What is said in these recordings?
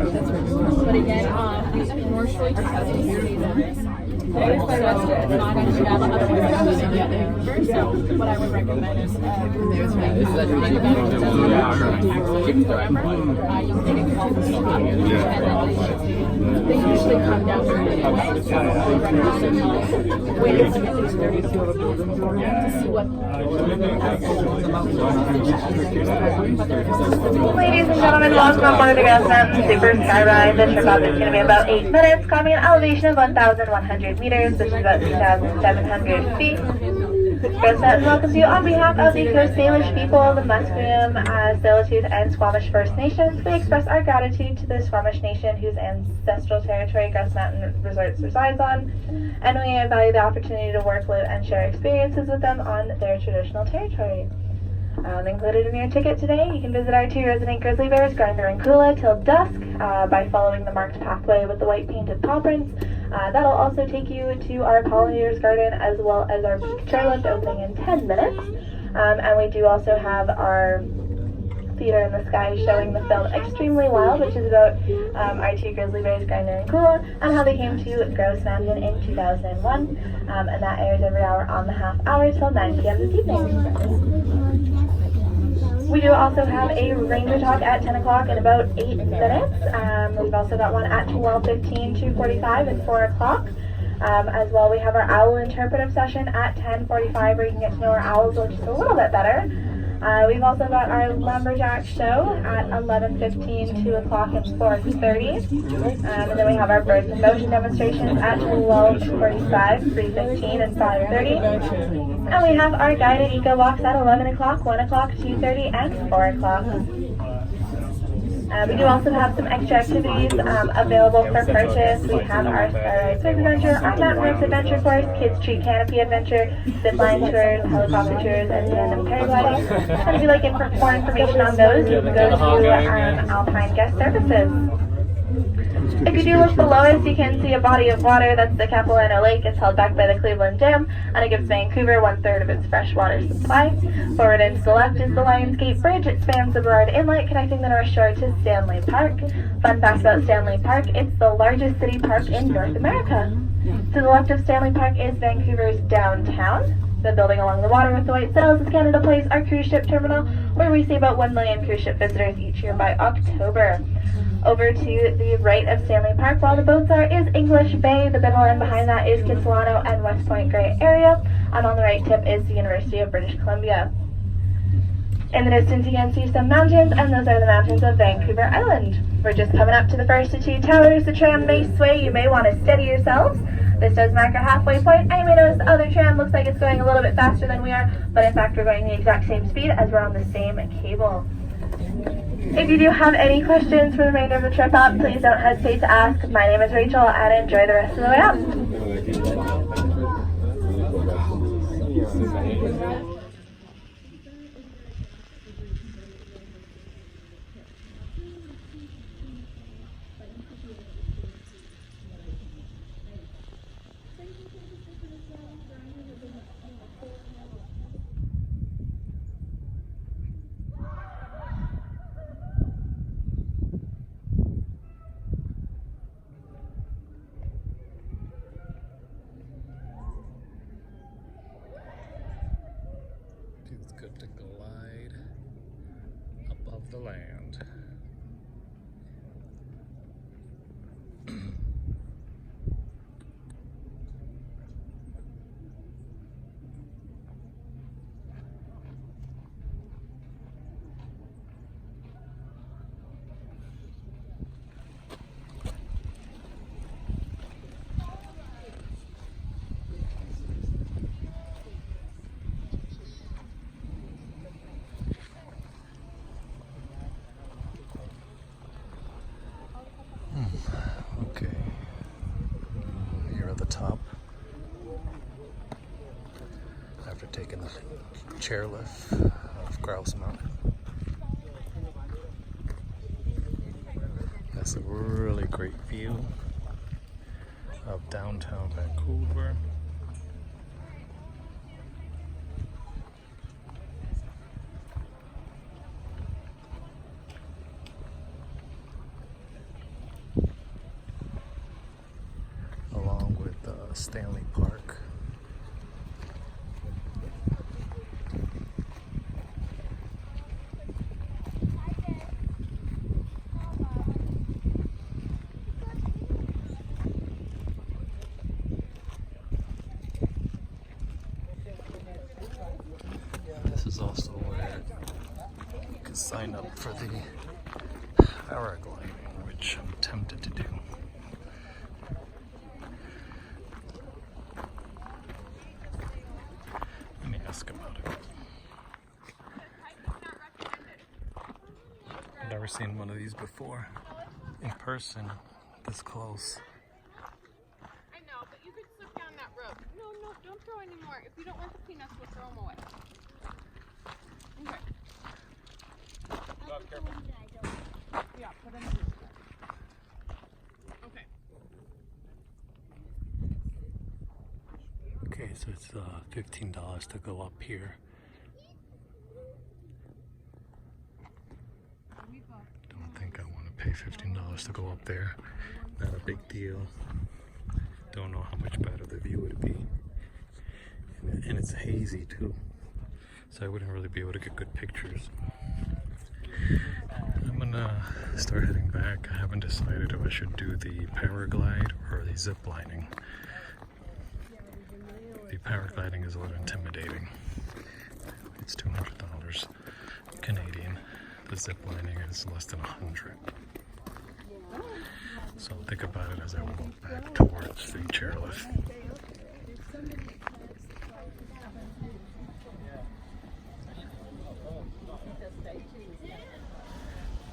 But again, more short so what I would recommend is they usually come down wait at least 30 to 40 to see what Ladies and gentlemen, welcome on board the Grouse Mountain Super Skyride. The trip up is going to be about 8 minutes, climbing an elevation of 1,100 meters, which is about 2,700 feet. Grouse Mountain welcomes you on behalf of the Coast Salish people, the Musqueam, Tsleil-Waututh, and Squamish First Nations. We express our gratitude to the Squamish Nation, whose ancestral territory Grouse Mountain Resorts resides on, and we value the opportunity to work, live, and share experiences with them on their traditional territory. Included in your ticket today, you can visit our 2 resident grizzly bears, Grinder and Kula, till dusk by following the marked pathway with the white painted paw prints. That'll also take you to our pollinators garden as well as our peak chairlift opening in 10 minutes. And we do also have our Theater in the Sky showing the film Extremely Wild, which is about our 2 grizzly bears, Grinder and Kula, and how they came to Grouse Mountain in 2001. And that airs every hour on the half hour till 9 p.m. this evening. We do also have a ranger talk at 10 o'clock in about 8 minutes. We've also got one at 12:15, 2:45, and 4 o'clock. As well, we have our owl interpretive session at 10:45 where you can get to know our owls just a little bit better. We've also got our lumberjack show at 11:15, 2 o'clock, and 4:30. And then we have our birds in motion demonstrations at 12:45, 3:15, and 5:30. And we have our guided eco walks at 11 o'clock, 1 o'clock, 2:30, and 4 o'clock. We do also have some extra activities available for purchase. We have our Skyride Surf Adventure, our Mountain Ropes Adventure Course, Kids Tree Canopy Adventure, Zipline Tours, Helicopter Tours, and tandem paragliding. And if you'd like more information on those, you can go to Alpine Guest Services. If you do look below us, you can see a body of water. That's the Capilano Lake. It's held back by the Cleveland Dam, and it gives Vancouver 1/3 of its freshwater supply. Forward and to the left is the Lionsgate Bridge. It spans the Burrard Inlet, connecting the North Shore to Stanley Park. Fun fact about Stanley Park, it's the largest city park in North America. To the left of Stanley Park is Vancouver's downtown. The building along the water with the white sails is Canada Place, our cruise ship terminal, where we see about 1 million cruise ship visitors each year by October. Over to the right of Stanley Park, while the boats are, is English Bay. The middle and behind that is Kitsilano and West Point Grey area. And on the right tip is the University of British Columbia. In the distance, you can see some mountains, and those are the mountains of Vancouver Island. We're just coming up to the first of 2 towers. The tram may sway. You may want to steady yourselves. This does mark our halfway point, and you may notice the other tram looks like it's going a little bit faster than we are, but in fact, we're going the exact same speed as we're on the same cable. If you do have any questions for the remainder of the trip up, please don't hesitate to ask. My name is Rachel, and enjoy the rest of the way up. Feels good to glide above the land. Okay, here at the top, after taking the chairlift of Grouse Mountain. That's a really great view of downtown Vancouver. Stanley Park. This is also where you can sign up for the paragliding, which I'm tempted to do. Let me ask about it. I've never seen one of these before in person, this close. I know, but you could slip down that road. No, don't throw any more. If you don't want the peanuts, we'll throw them away. Okay. Yeah, put them in this one. Okay. Okay, so it's $15 to go up here. Don't think I want to pay $15 to go up there. Not a big deal. Don't know how much better the view would be. And it's hazy too, so I wouldn't really be able to get good pictures. I'm gonna start heading back. I haven't decided if I should do the paraglide or the zip lining. The paragliding is a little intimidating. It's $200 Canadian. The zip lining is less than 100. So I'll think about it as I walk back towards the chairlift.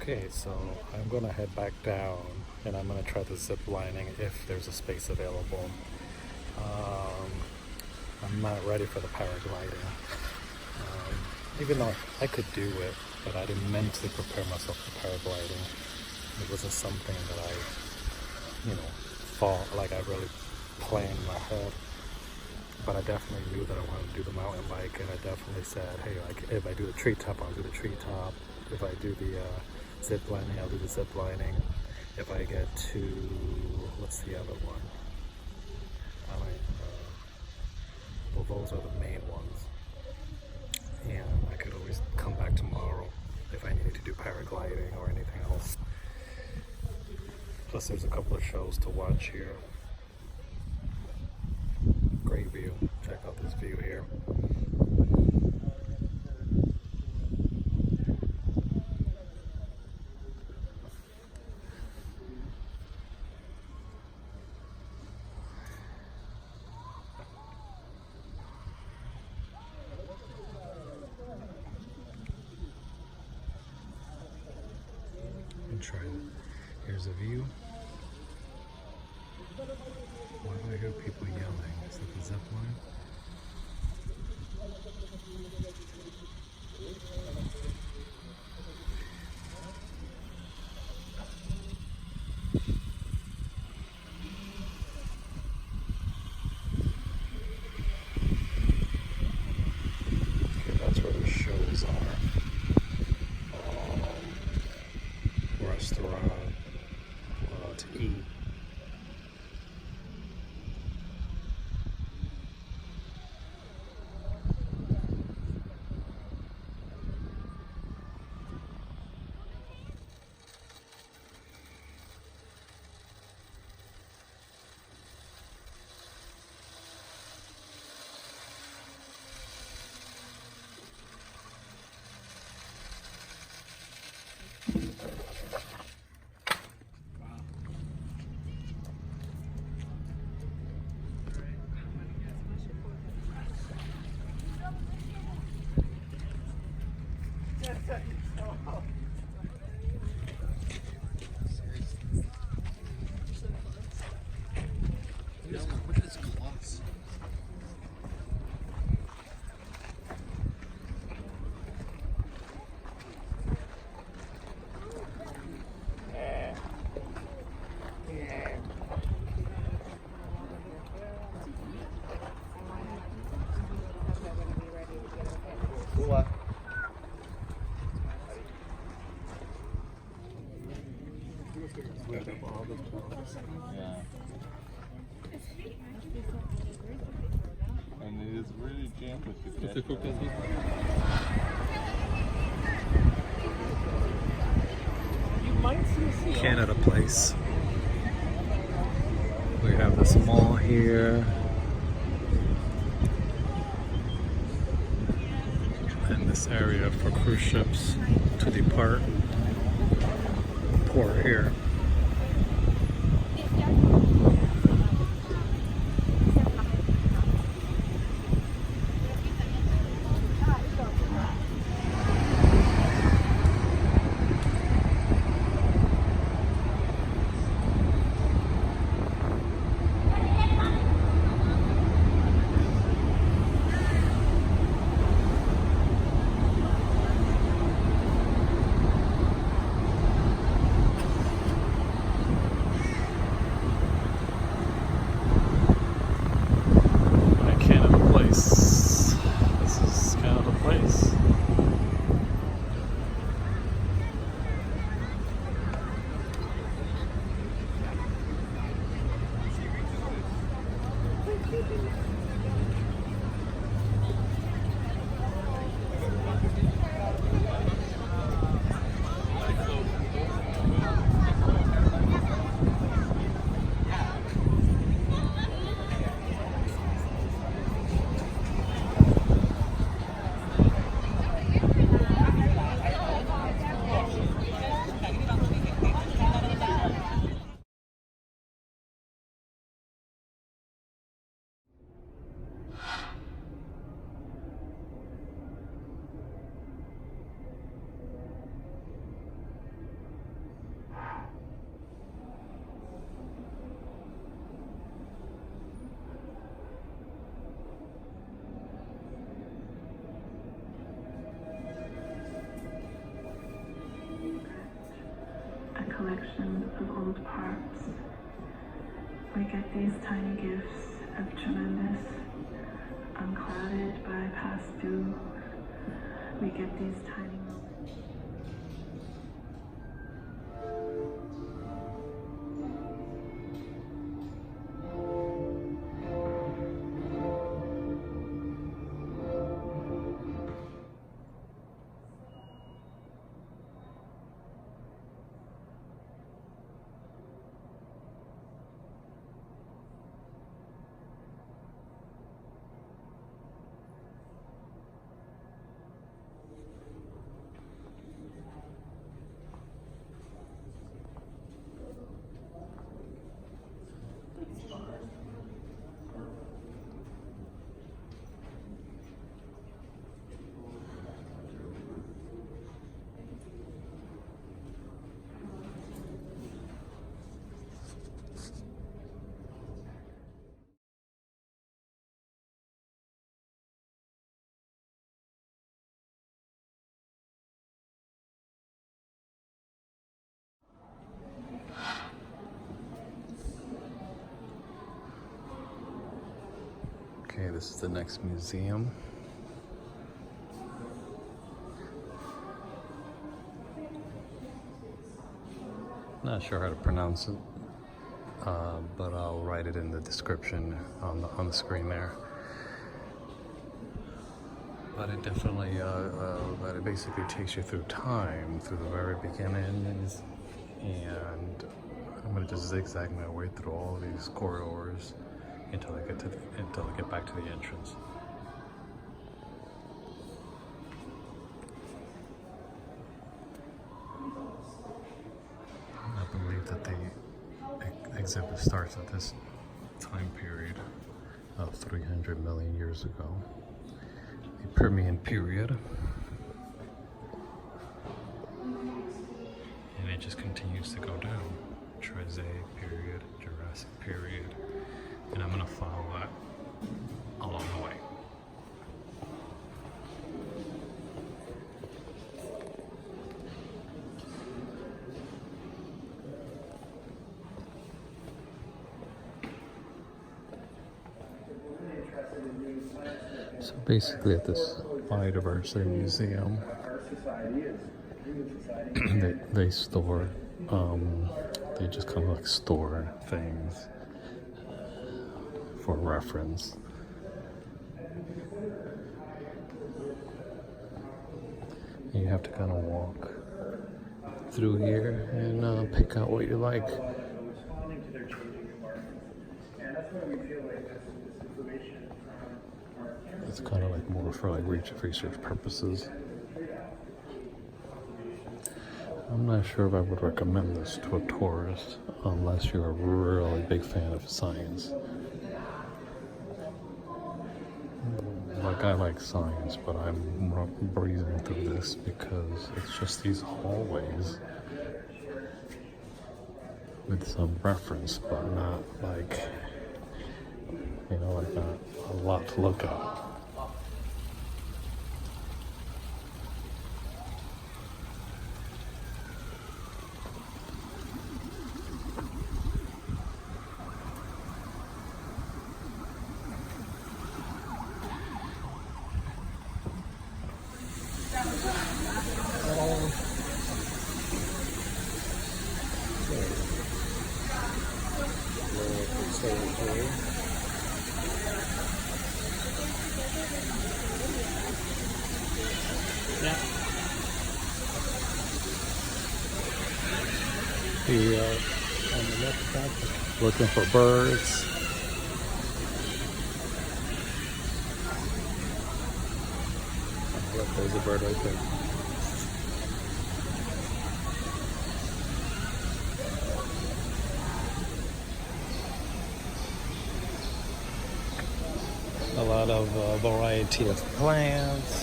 Okay, so I'm gonna head back down and I'm gonna try the zip lining if there's a space available. I'm not ready for the paragliding. Even though I could do it, but I didn't mentally prepare myself for paragliding. It wasn't something that I, I really planned in my head. But I definitely knew that I wanted to do the mountain bike, and I definitely said, hey, like if I do the treetop, I'll do the treetop. If I do the zip lining, I'll do the zip lining. If I get to, what's the other one? Well, those are the main ones. And I could always come back tomorrow if I needed to do paragliding or anything else. Plus there's a couple of shows to watch here. Great view. Check out this view here. Try it. Here's a view. Why do I hear people yelling? Is that the zip line? Okay, that's where the shows are. Restaurant to eat. Look at his gloss. Canada Place. We have this mall here. And this area for cruise ships to depart port here. Collection of old parts. We get these tiny gifts of tremendous, unclouded by past due. We get these tiny moments. Okay, this is the next museum. Not sure how to pronounce it, but I'll write it in the description on the screen there. But it definitely, but it basically takes you through time, through the very beginnings, and I'm gonna just zigzag my way through all of these corridors until I get back to the entrance. I believe that the exhibit starts at this time period of 300 million years ago, the Permian period, and it just continues to go down. Triassic period, Jurassic period, and I'm gonna follow that along the way. So basically at this biodiversity museum, they store, they just kind of like store things for reference. You have to kind of walk through here and pick out what you like. It's kind of like more for like research purposes. I'm not sure if I would recommend this to a tourist unless you're a really big fan of science. Like, I like science, but I'm breezing through this because it's just these hallways with some reference, but not like, you know, like not a lot to look at. The on the left side, looking for birds. Oh, look, there's a bird right there. A lot of variety of plants,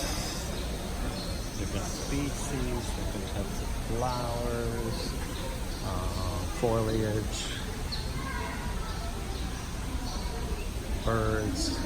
different species, different types of flowers, foliage, birds.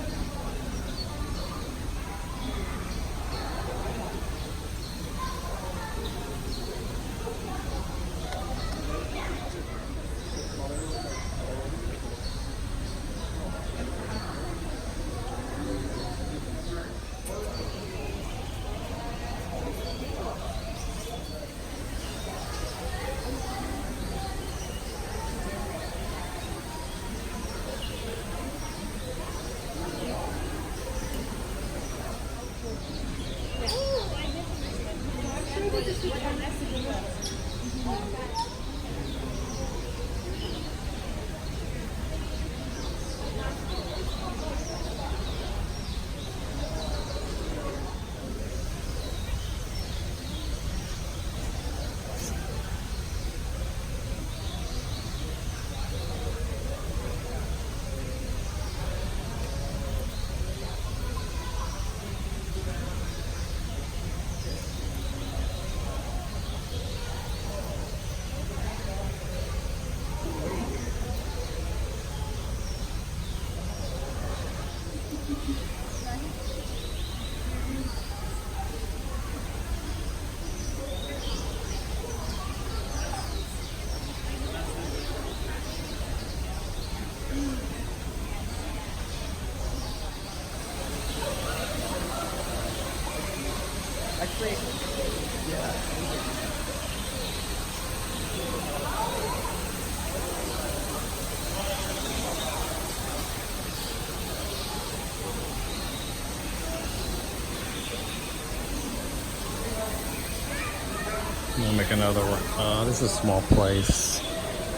I'm gonna make another one. This is a small place,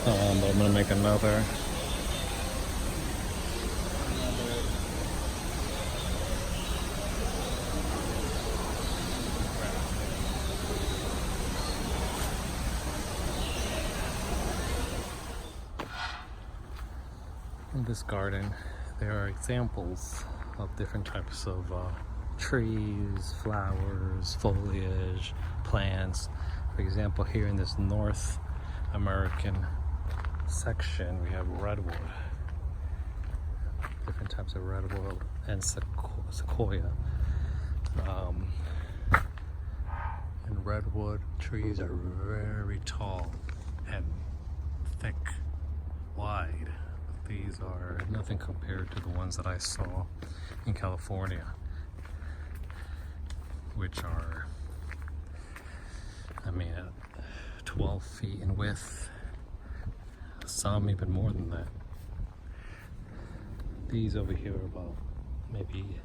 but I'm gonna make another. In this garden, there are examples of different types of trees, flowers, foliage, plants. For example, here in this North American section, we have redwood, different types of redwood and sequoia. And redwood trees are very tall and thick, wide. These are nothing compared to the ones that I saw in California, which are, I mean, 12 feet in width, some even more than that. These over here are about maybe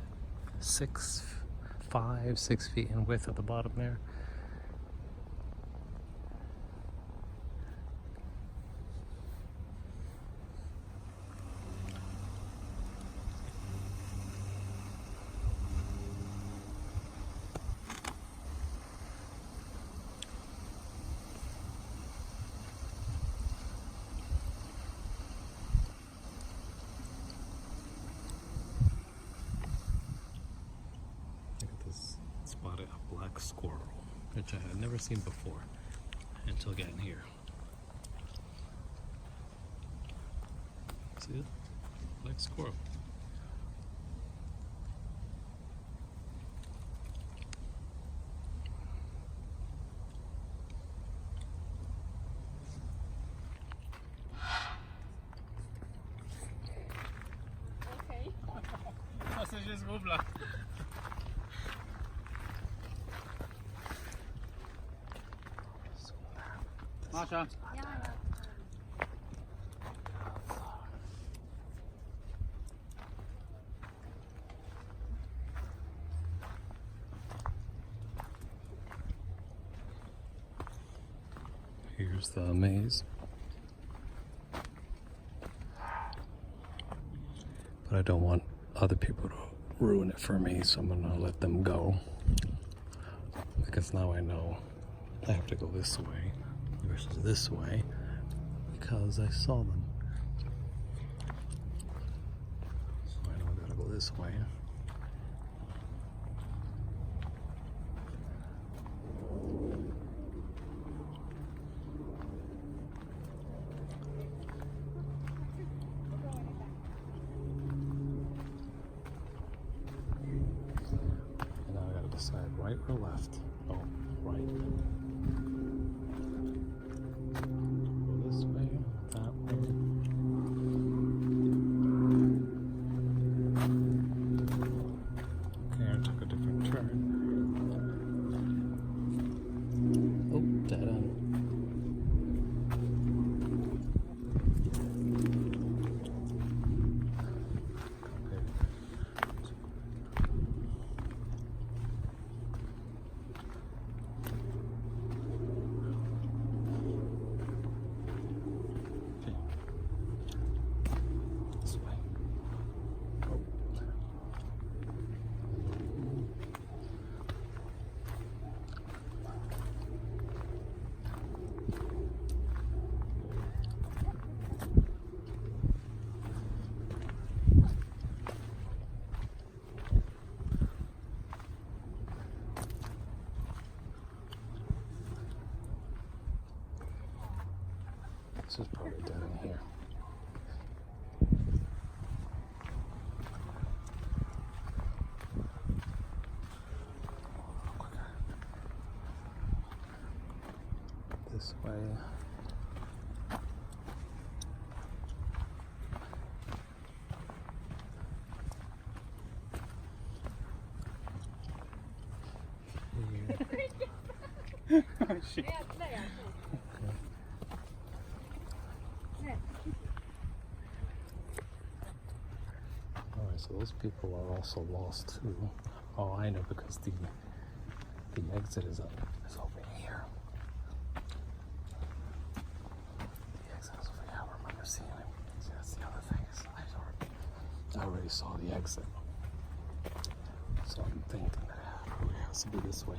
6 feet in width at the bottom there. spotted a black squirrel, which I had never seen before until getting here. See it? Black squirrel. Okay. Você já esgobou lá. Masha. Here's the maze. But I don't want other people to ruin it for me, so I'm gonna let them go. Because now I know I have to go this way versus this way because I saw them. So I know I gotta go this way. And now I gotta decide right or left. Oh, right. Go this way, that way. Okay, I took a different turn. Oh, dead end. This way. Oh. This is probably dead in here. This way. Here. Alright, so those people are also lost too. Oh, I know, because the exit is over here. The exit is over here. I remember seeing it. See, that's the other thing. Is I already saw the exit. So I'm thinking that it probably has to be this way.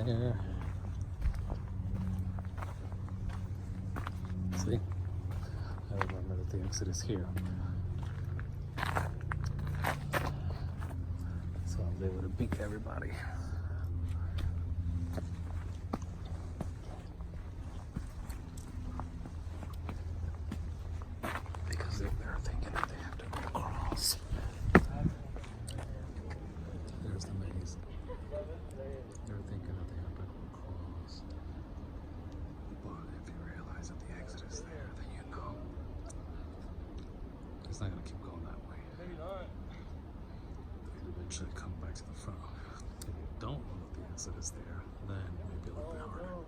There. See? I remember that the exit is here. So I was able to beat everybody. Because they're thinking that they have to go across. There's the maze. They're thinking that they have to go across. But if you realize that the exit is there, then you know it's not going to keep going that way. They'll eventually come back to the front. If you don't know that the exit is there, then it may be a little bit harder.